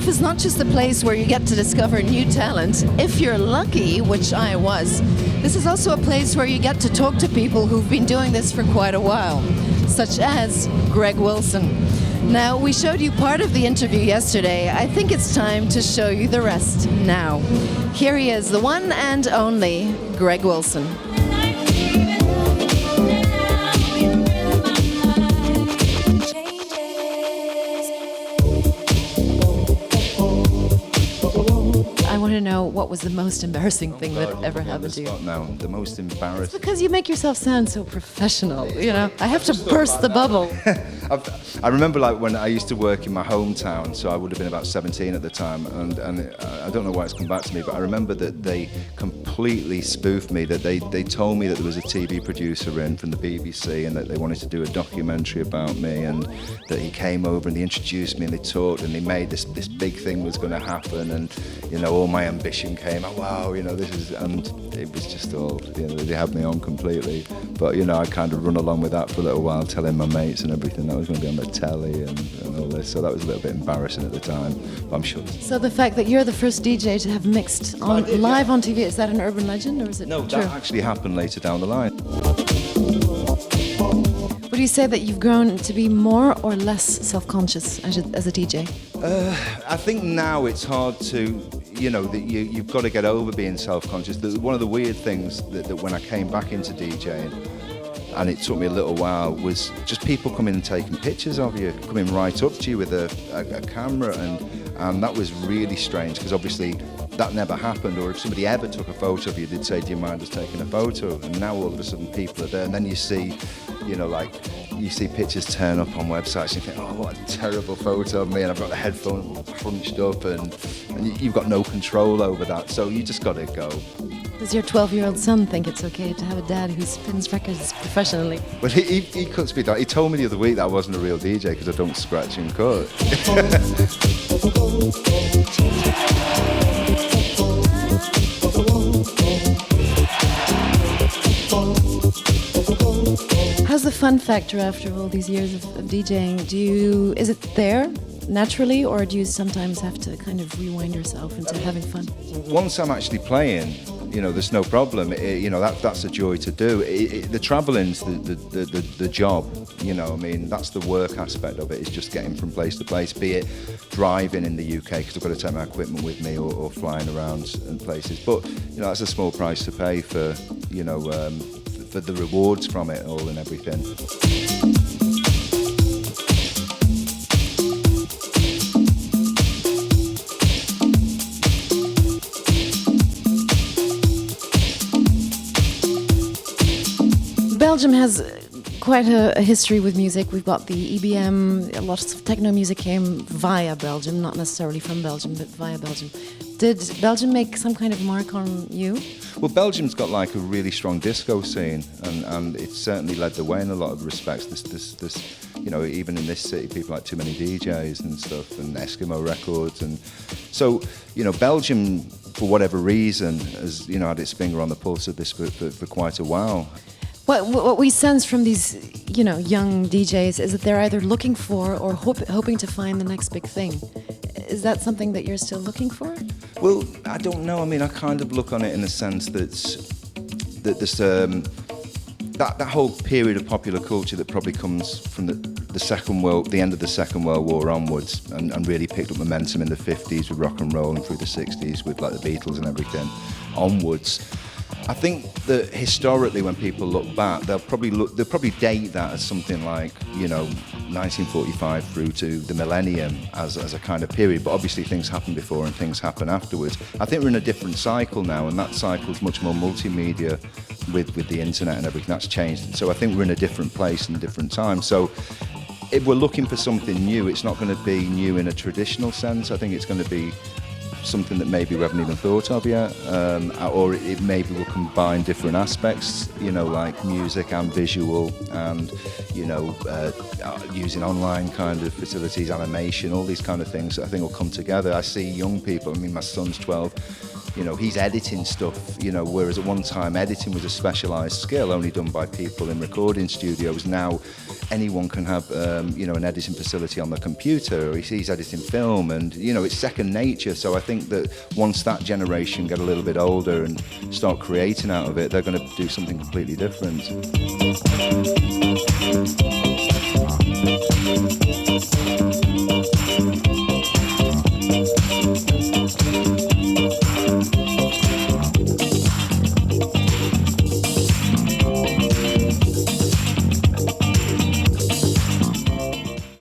Life is not just a place where you get to discover new talent. If you're lucky, which I was, this is also a place where you get to talk to people who've been doing this for quite a while, such as Greg Wilson. Now, we showed you part of the interview yesterday. I think it's time to show you the rest now. Here he is, the one and only Greg Wilson. I want to know, what was the most embarrassing thing that ever happened to you? Now, the most embarrassing. It's because you make yourself sound so professional, you know. I have to burst the bubble. I remember like when I used to work in my hometown, so I would have been about 17 at the time, and I don't know why it's come back to me, but I remember that they completely spoofed me, that they told me that there was a TV producer in from the BBC and that they wanted to do a documentary about me, and that he came over and they introduced me and they talked and they made this big thing was going to happen, and you know, all my ambition came, oh wow, you know, this is, and it was just all, you know, they had me on completely. But you know, I kind of run along with that for a little while, telling my mates and everything that I was going to be on the telly and all this, so that was a little bit embarrassing at the time, but I'm sure. So the fact that you're the first DJ to have mixed on live on TV, is that an urban legend or is it true? No, that actually happened later down the line. Would you say that you've grown to be more or less self-conscious as a DJ? I think now it's hard to, you know, that you've got to get over being self-conscious. One of the weird things that when I came back into DJing, and it took me a little while, was just people coming and taking pictures of you, coming right up to you with a camera, and that was really strange, because obviously that never happened, or if somebody ever took a photo of you, they'd say, do you mind us taking a photo? And now all of a sudden people are there, and then you see, you know, like, you see pictures turn up on websites and you think, oh, what a terrible photo of me, and I've got the headphone crunched up, and you've got no control over that, so you just got to go. Does your 12-year-old son think it's okay to have a dad who spins records professionally? Well, he cuts me down. He told me the other week that I wasn't a real DJ because I don't scratch and cut. How's the fun factor after all these years of DJing? Is it there naturally, or do you sometimes have to kind of rewind yourself into having fun? Once I'm actually playing, you know, there's no problem. You know, that's a joy to do. The travelling's the job. You know, I mean, that's the work aspect of it. It's just getting from place to place. Be it driving in the UK because I've got to take my equipment with me, or flying around and places. But you know, that's a small price to pay for, you know, for the rewards from it all and everything. Belgium has quite a history with music. We've got the EBM, lots of techno music came via Belgium, not necessarily from Belgium, but via Belgium. Did Belgium make some kind of mark on you? Well, Belgium's got like a really strong disco scene, and it's certainly led the way in a lot of respects. This, you know, even in this city, people like Too Many DJs and stuff, and Eskimo Records, and so, you know, Belgium, for whatever reason, has, you know, had its finger on the pulse of this for quite a while. What we sense from these, you know, young DJs is that they're either looking for or hoping to find the next big thing. Is that something that you're still looking for? Well, I don't know. I mean, I kind of look on it in the sense that this that whole period of popular culture that probably comes from the end of the Second World War onwards, and really picked up momentum in the 50s with rock and roll, and through the 60s with like the Beatles and everything onwards. I think that historically, when people look back, they'll probably date that as something like, you know, 1945 through to the millennium as a kind of period. But obviously things happen before and things happen afterwards. I think we're in a different cycle now, and that cycle is much more multimedia with the internet and everything. That's changed. So I think we're in a different place and a different time. So if we're looking for something new, it's not going to be new in a traditional sense. I think it's going to be something that maybe we haven't even thought of yet, or it maybe will combine different aspects, you know, like music and visual, and, you know, using online kind of facilities, animation, all these kind of things that I think will come together. I see young people, I mean, my son's 12, you know, he's editing stuff, you know, whereas at one time editing was a specialised skill only done by people in recording studios. Now anyone can have, you know, an editing facility on the computer, or he's editing film, and, you know, it's second nature. So I think that once that generation get a little bit older and start creating out of it, they're going to do something completely different.